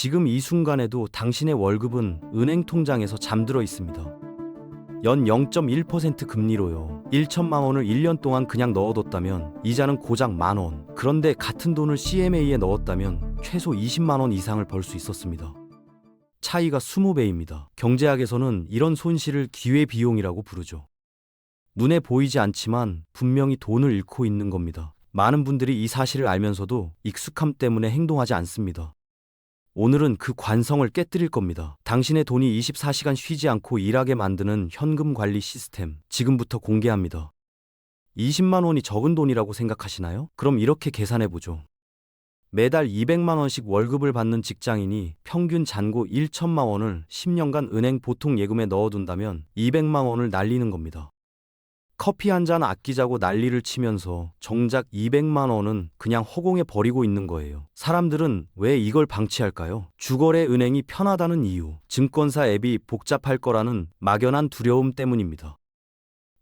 지금 이 순간에도 당신의 월급은 은행 통장에서 잠들어 있습니다. 연 0.1% 금리로요. 1천만 원을 1년 동안 그냥 넣어뒀다면 이자는 고작 10,000원. 그런데 같은 돈을 CMA에 넣었다면 최소 20만 원 이상을 벌 수 있었습니다. 차이가 20배입니다. 경제학에서는 이런 손실을 기회비용이라고 부르죠. 눈에 보이지 않지만 분명히 돈을 잃고 있는 겁니다. 많은 분들이 이 사실을 알면서도 익숙함 때문에 행동하지 않습니다. 오늘은 그 관성을 깨뜨릴 겁니다. 당신의 돈이 24시간 쉬지 않고 일하게 만드는 현금 관리 시스템, 지금부터 공개합니다. 20만 원이 적은 돈이라고 생각하시나요? 그럼 이렇게 계산해보죠. 매달 200만 원씩 월급을 받는 직장인이 평균 잔고 1천만 원을 10년간 은행 보통 예금에 넣어둔다면 200만 원을 날리는 겁니다. 커피 한 잔 아끼자고 난리를 치면서 정작 200만 원은 그냥 허공에 버리고 있는 거예요. 사람들은 왜 이걸 방치할까요? 주거래 은행이 편하다는 이유, 증권사 앱이 복잡할 거라는 막연한 두려움 때문입니다.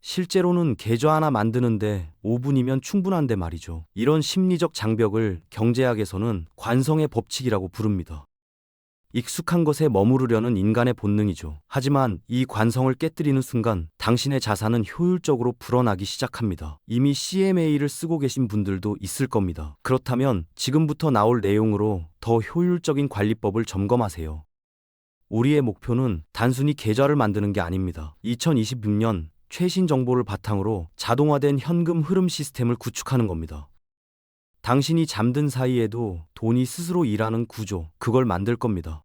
실제로는 계좌 하나 만드는데 5분이면 충분한데 말이죠. 이런 심리적 장벽을 경제학에서는 관성의 법칙이라고 부릅니다. 익숙한 것에 머무르려는 인간의 본능이죠. 하지만 이 관성을 깨뜨리는 순간 당신의 자산은 효율적으로 불어나기 시작합니다. 이미 CMA를 쓰고 계신 분들도 있을 겁니다. 그렇다면 지금부터 나올 내용으로 더 효율적인 관리법을 점검하세요. 우리의 목표는 단순히 계좌를 만드는 게 아닙니다. 2026년 최신 정보를 바탕으로 자동화된 현금 흐름 시스템을 구축하는 겁니다. 당신이 잠든 사이에도 돈이 스스로 일하는 구조, 그걸 만들 겁니다.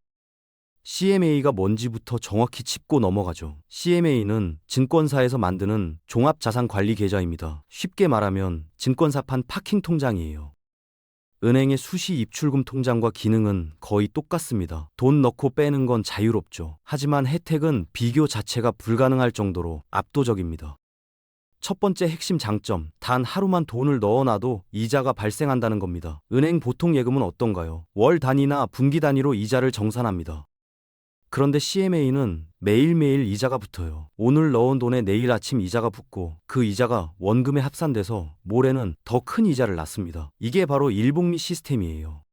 CMA가 뭔지부터 정확히 짚고 넘어가죠. CMA는 증권사에서 만드는 종합자산관리 계좌입니다. 쉽게 말하면 증권사판 파킹 통장이에요. 은행의 수시 입출금 통장과 기능은 거의 똑같습니다. 돈 넣고 빼는 건 자유롭죠. 하지만 혜택은 비교 자체가 불가능할 정도로 압도적입니다. 첫 번째 핵심 장점, 단 하루만 돈을 넣어놔도 이자가 발생한다는 겁니다. 은행 보통 예금은 어떤가요? 월 단위나 분기 단위로 이자를 정산합니다. 그런데 CMA는 매일매일 이자가 붙어요. 오늘 넣은 돈에 내일 아침 이자가 붙고 그 이자가 원금에 합산돼서 모레는 더 큰 이자를 낳습니다. 이게 바로 일복리 시스템이에요.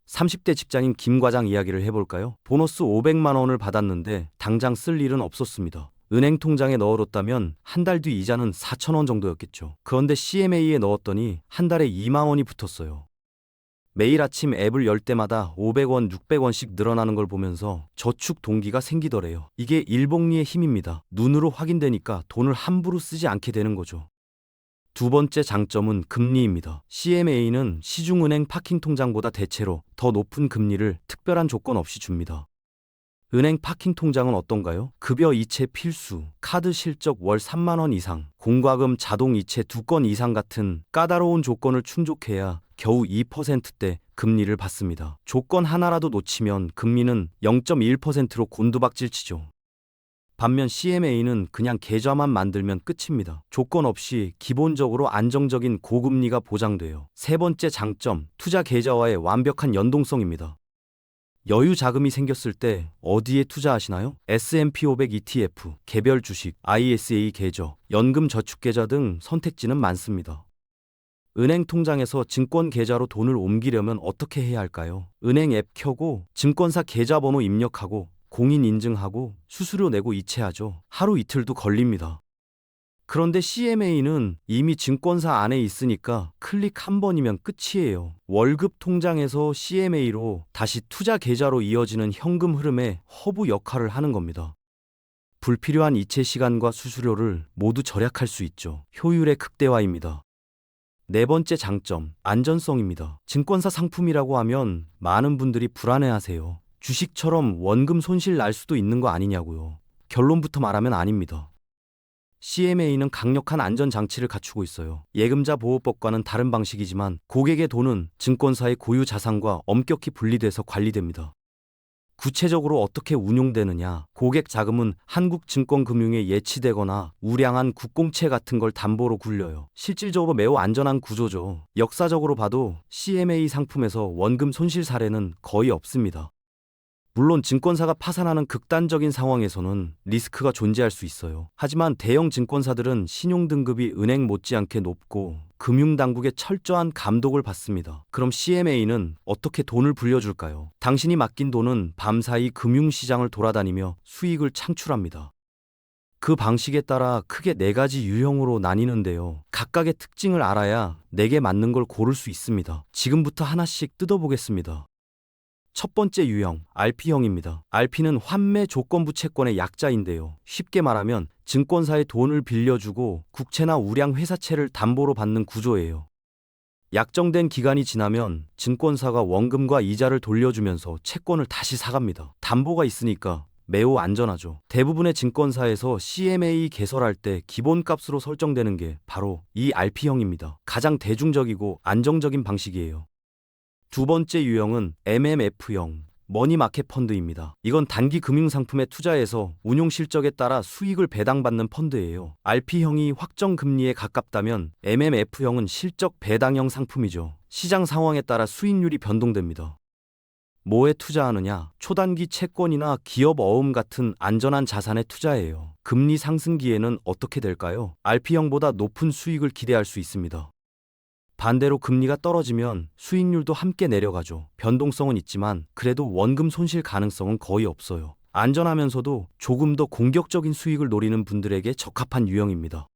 30대 직장인 김 과장 이야기를 해볼까요? 보너스 500만 원을 받았는데 당장 쓸 일은 없었습니다. 은행 통장에 넣어뒀다면 한 달 뒤 이자는 4천 원 정도였겠죠. 그런데 CMA에 넣었더니 한 달에 2만 원이 붙었어요. 매일 아침 앱을 열 때마다 500원, 600원씩 늘어나는 걸 보면서 저축 동기가 생기더래요. 이게 일복리의 힘입니다. 눈으로 확인되니까 돈을 함부로 쓰지 않게 되는 거죠. 두 번째 장점은 금리입니다. CMA는 시중은행 파킹 통장보다 대체로 더 높은 금리를 특별한 조건 없이 줍니다. 은행 파킹 통장은 어떤가요? 급여 이체 필수, 카드 실적 월 3만 원 이상, 공과금 자동 이체 2건 이상 같은 까다로운 조건을 충족해야 겨우 2%대 금리를 받습니다. 조건 하나라도 놓치면 금리는 0.1%로 곤두박질치죠. 반면 CMA는 그냥 계좌만 만들면 끝입니다. 조건 없이 기본적으로 안정적인 고금리가 보장돼요. 세 번째 장점, 투자 계좌와의 완벽한 연동성입니다. 여유 자금이 생겼을 때 어디에 투자하시나요? S&P 500 ETF, 개별 주식, ISA 계좌, 연금 저축 계좌 등 선택지는 많습니다. 은행 통장에서 증권 계좌로 돈을 옮기려면 어떻게 해야 할까요? 은행 앱 켜고 증권사 계좌번호 입력하고 공인 인증하고 수수료 내고 이체하죠. 하루 이틀도 걸립니다. 그런데 CMA는 이미 증권사 안에 있으니까 클릭 한 번이면 끝이에요. 월급 통장에서 CMA로 다시 투자 계좌로 이어지는 현금 흐름의 허브 역할을 하는 겁니다. 불필요한 이체 시간과 수수료를 모두 절약할 수 있죠. 효율의 극대화입니다. 네 번째 장점, 안전성입니다. 증권사 상품이라고 하면 많은 분들이 불안해하세요. 주식처럼 원금 손실 날 수도 있는 거 아니냐고요. 결론부터 말하면 아닙니다. CMA는 강력한 안전장치를 갖추고 있어요. 예금자 보호법과는 다른 방식이지만 고객의 돈은 증권사의 고유 자산과 엄격히 분리돼서 관리됩니다. 구체적으로 어떻게 운용되느냐? 고객 자금은 한국증권금융에 예치되거나 우량한 국공채 같은 걸 담보로 굴려요. 실질적으로 매우 안전한 구조죠. 역사적으로 봐도 CMA 상품에서 원금 손실 사례는 거의 없습니다. 물론 증권사가 파산하는 극단적인 상황에서는 리스크가 존재할 수 있어요. 하지만 대형 증권사들은 신용 등급이 은행 못지않게 높고 금융당국의 철저한 감독을 받습니다. 그럼 CMA는 어떻게 돈을 불려줄까요? 당신이 맡긴 돈은 밤사이 금융시장을 돌아다니며 수익을 창출합니다. 그 방식에 따라 크게 네 가지 유형으로 나뉘는데요. 각각의 특징을 알아야 내게 맞는 걸 고를 수 있습니다. 지금부터 하나씩 뜯어보겠습니다. 첫 번째 유형, RP형입니다. RP는 환매 조건부 채권의 약자인데요. 쉽게 말하면 증권사에 돈을 빌려주고 국채나 우량 회사채를 담보로 받는 구조예요. 약정된 기간이 지나면 증권사가 원금과 이자를 돌려주면서 채권을 다시 사갑니다. 담보가 있으니까 매우 안전하죠. 대부분의 증권사에서 CMA 개설할 때 기본값으로 설정되는 게 바로 이 RP형입니다. 가장 대중적이고 안정적인 방식이에요. 두 번째 유형은 MMF형, 머니마켓 펀드입니다. 이건 단기 금융상품에 투자해서 운용 실적에 따라 수익을 배당받는 펀드예요. RP형이 확정 금리에 가깝다면 MMF형은 실적 배당형 상품이죠. 시장 상황에 따라 수익률이 변동됩니다. 뭐에 투자하느냐? 초단기 채권이나 기업 어음 같은 안전한 자산에 투자해요. 금리 상승기에는 어떻게 될까요? RP형보다 높은 수익을 기대할 수 있습니다. 반대로 금리가 떨어지면 수익률도 함께 내려가죠. 변동성은 있지만 그래도 원금 손실 가능성은 거의 없어요. 안전하면서도 조금 더 공격적인 수익을 노리는 분들에게 적합한 유형입니다.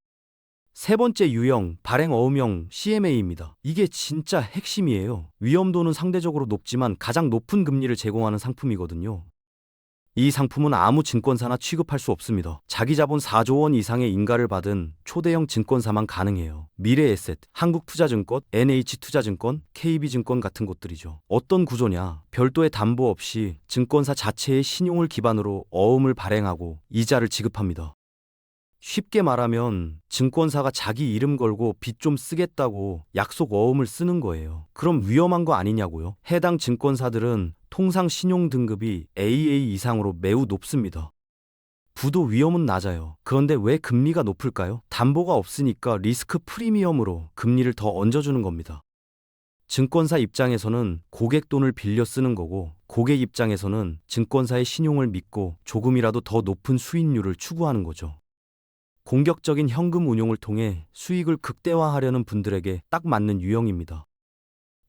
세 번째 유형, 발행어음형 CMA입니다. 이게 진짜 핵심이에요. 위험도는 상대적으로 높지만 가장 높은 금리를 제공하는 상품이거든요. 이 상품은 아무 증권사나 취급할 수 없습니다. 자기 자본 4조 원 이상의 인가를 받은 초대형 증권사만 가능해요. 미래에셋, 한국투자증권, NH투자증권, KB증권 같은 곳들이죠. 어떤 구조냐? 별도의 담보 없이 증권사 자체의 신용을 기반으로 어음을 발행하고 이자를 지급합니다. 쉽게 말하면 증권사가 자기 이름 걸고 빚 좀 쓰겠다고 약속 어음을 쓰는 거예요. 그럼 위험한 거 아니냐고요? 해당 증권사들은 통상 신용 등급이 AA 이상으로 매우 높습니다. 부도 위험은 낮아요. 그런데 왜 금리가 높을까요? 담보가 없으니까 리스크 프리미엄으로 금리를 더 얹어주는 겁니다. 증권사 입장에서는 고객 돈을 빌려 쓰는 거고, 고객 입장에서는 증권사의 신용을 믿고 조금이라도 더 높은 수익률을 추구하는 거죠. 공격적인 현금 운용을 통해 수익을 극대화하려는 분들에게 딱 맞는 유형입니다.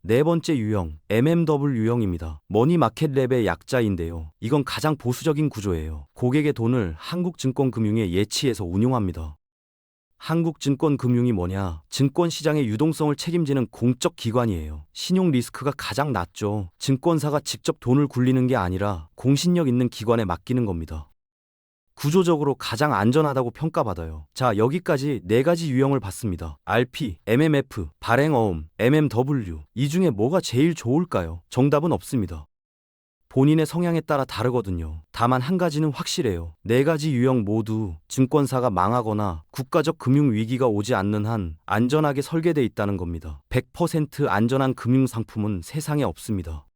네 번째 유형, MMW 유형입니다. 머니마켓랩의 약자인데요. 이건 가장 보수적인 구조예요. 고객의 돈을 한국증권금융에 예치해서 운용합니다. 한국증권금융이 뭐냐? 증권시장의 유동성을 책임지는 공적 기관이에요. 신용 리스크가 가장 낮죠. 증권사가 직접 돈을 굴리는 게 아니라 공신력 있는 기관에 맡기는 겁니다. 구조적으로 가장 안전하다고 평가받아요. 자, 여기까지 네 가지 유형을 봤습니다. RP, MMF, 발행어음, MMW. 이 중에 뭐가 제일 좋을까요? 정답은 없습니다. 본인의 성향에 따라 다르거든요. 다만 한 가지는 확실해요. 네 가지 유형 모두 증권사가 망하거나 국가적 금융 위기가 오지 않는 한 안전하게 설계돼 있다는 겁니다. 100% 안전한 금융 상품은 세상에 없습니다.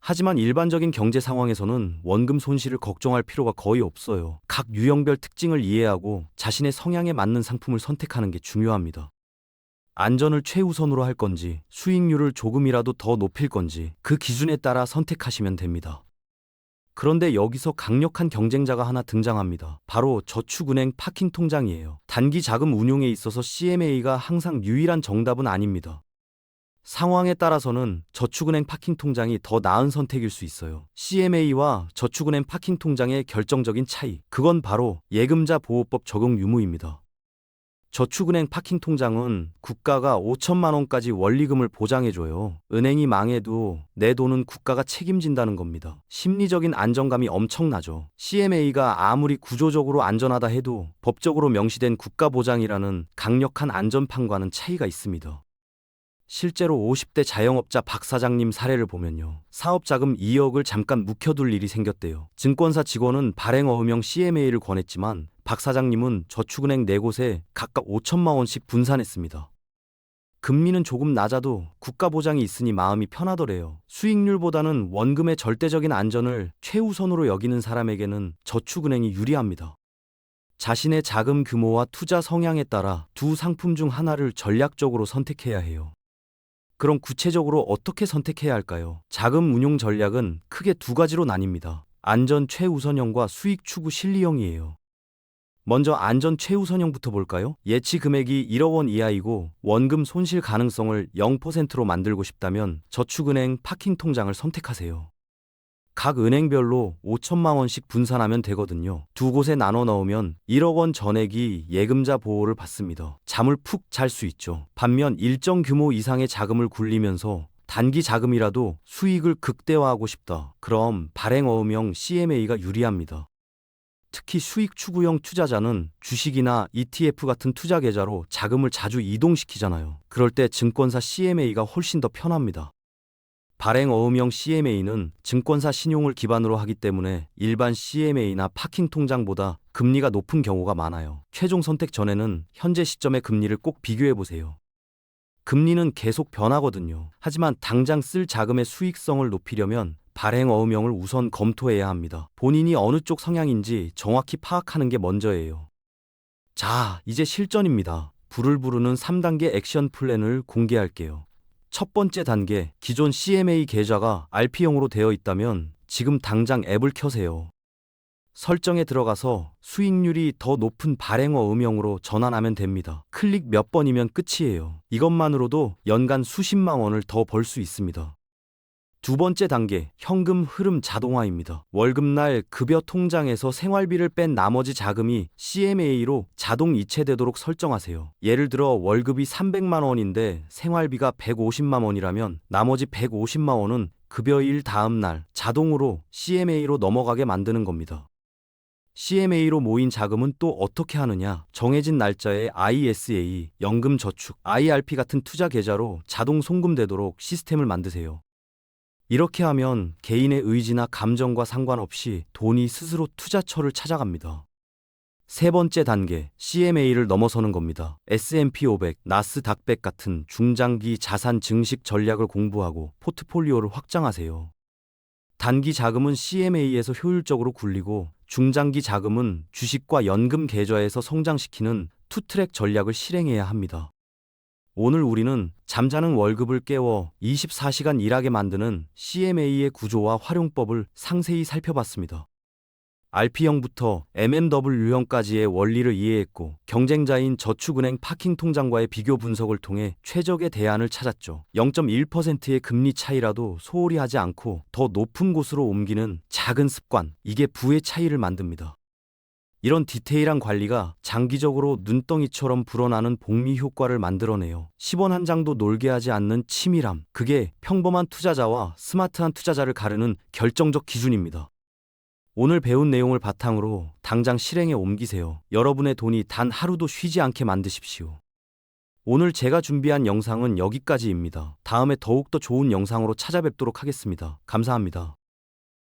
하지만 일반적인 경제 상황에서는 원금 손실을 걱정할 필요가 거의 없어요. 각 유형별 특징을 이해하고 자신의 성향에 맞는 상품을 선택하는 게 중요합니다. 안전을 최우선으로 할 건지, 수익률을 조금이라도 더 높일 건지 그 기준에 따라 선택하시면 됩니다. 그런데 여기서 강력한 경쟁자가 하나 등장합니다. 바로 저축은행 파킹 통장이에요. 단기 자금 운용에 있어서 CMA가 항상 유일한 정답은 아닙니다. 상황에 따라서는 저축은행 파킹 통장이 더 나은 선택일 수 있어요. CMA와 저축은행 파킹 통장의 결정적인 차이, 그건 바로 예금자 보호법 적용 유무입니다. 저축은행 파킹 통장은 국가가 5천만 원까지 원리금을 보장해줘요. 은행이 망해도 내 돈은 국가가 책임진다는 겁니다. 심리적인 안정감이 엄청나죠. CMA가 아무리 구조적으로 안전하다 해도 법적으로 명시된 국가보장이라는 강력한 안전판과는 차이가 있습니다. 실제로 50대 자영업자 박 사장님 사례를 보면요. 사업자금 2억을 잠깐 묵혀둘 일이 생겼대요. 증권사 직원은 발행어음형 CMA를 권했지만 박 사장님은 저축은행 4곳에 각각 5천만 원씩 분산했습니다. 금리는 조금 낮아도 국가 보장이 있으니 마음이 편하더래요. 수익률보다는 원금의 절대적인 안전을 최우선으로 여기는 사람에게는 저축은행이 유리합니다. 자신의 자금 규모와 투자 성향에 따라 두 상품 중 하나를 전략적으로 선택해야 해요. 그럼 구체적으로 어떻게 선택해야 할까요? 자금 운용 전략은 크게 두 가지로 나뉩니다. 안전 최우선형과 수익 추구 실리형이에요. 먼저 안전 최우선형부터 볼까요? 예치 금액이 1억 원 이하이고 원금 손실 가능성을 0%로 만들고 싶다면 저축은행 파킹 통장을 선택하세요. 각 은행별로 5천만 원씩 분산하면 되거든요. 두 곳에 나눠 넣으면 1억 원 전액이 예금자 보호를 받습니다. 잠을 푹 잘 수 있죠. 반면 일정 규모 이상의 자금을 굴리면서 단기 자금이라도 수익을 극대화하고 싶다. 그럼 발행어음형 CMA가 유리합니다. 특히 수익 추구형 투자자는 주식이나 ETF 같은 투자 계좌로 자금을 자주 이동시키잖아요. 그럴 때 증권사 CMA가 훨씬 더 편합니다. 발행어음형 CMA는 증권사 신용을 기반으로 하기 때문에 일반 CMA나 파킹 통장보다 금리가 높은 경우가 많아요. 최종 선택 전에는 현재 시점의 금리를 꼭 비교해 보세요. 금리는 계속 변하거든요. 하지만 당장 쓸 자금의 수익성을 높이려면 발행어음형을 우선 검토해야 합니다. 본인이 어느 쪽 성향인지 정확히 파악하는 게 먼저예요. 자, 이제 실전입니다. 불을 부르는 3단계 액션 플랜을 공개할게요. 첫 번째 단계, 기존 CMA 계좌가 RP형으로 되어 있다면 지금 당장 앱을 켜세요. 설정에 들어가서 수익률이 더 높은 발행어 음형으로 전환하면 됩니다. 클릭 몇 번이면 끝이에요. 이것만으로도 연간 수십만 원을 더 벌 수 있습니다. 두 번째 단계, 현금 흐름 자동화입니다. 월급날 급여 통장에서 생활비를 뺀 나머지 자금이 CMA로 자동 이체되도록 설정하세요. 예를 들어 월급이 300만 원인데 생활비가 150만 원이라면 나머지 150만 원은 급여일 다음 날 자동으로 CMA로 넘어가게 만드는 겁니다. CMA로 모인 자금은 또 어떻게 하느냐? 정해진 날짜에 ISA, 연금저축, IRP 같은 투자 계좌로 자동 송금되도록 시스템을 만드세요. 이렇게 하면 개인의 의지나 감정과 상관없이 돈이 스스로 투자처를 찾아갑니다. 세 번째 단계, CMA를 넘어서는 겁니다. S&P 500, 나스닥 100 같은 중장기 자산 증식 전략을 공부하고 포트폴리오를 확장하세요. 단기 자금은 CMA에서 효율적으로 굴리고 중장기 자금은 주식과 연금 계좌에서 성장시키는 투트랙 전략을 실행해야 합니다. 오늘 우리는 잠자는 월급을 깨워 24시간 일하게 만드는 CMA의 구조와 활용법을 상세히 살펴봤습니다. RP형부터 MMW형까지의 원리를 이해했고 경쟁자인 저축은행 파킹 통장과의 비교 분석을 통해 최적의 대안을 찾았죠. 0.1%의 금리 차이라도 소홀히 하지 않고 더 높은 곳으로 옮기는 작은 습관, 이게 부의 차이를 만듭니다. 이런 디테일한 관리가 장기적으로 눈덩이처럼 불어나는 복리 효과를 만들어내요. 10원 한 장도 놀게 하지 않는 치밀함, 그게 평범한 투자자와 스마트한 투자자를 가르는 결정적 기준입니다. 오늘 배운 내용을 바탕으로 당장 실행에 옮기세요. 여러분의 돈이 단 하루도 쉬지 않게 만드십시오. 오늘 제가 준비한 영상은 여기까지입니다. 다음에 더욱더 좋은 영상으로 찾아뵙도록 하겠습니다. 감사합니다.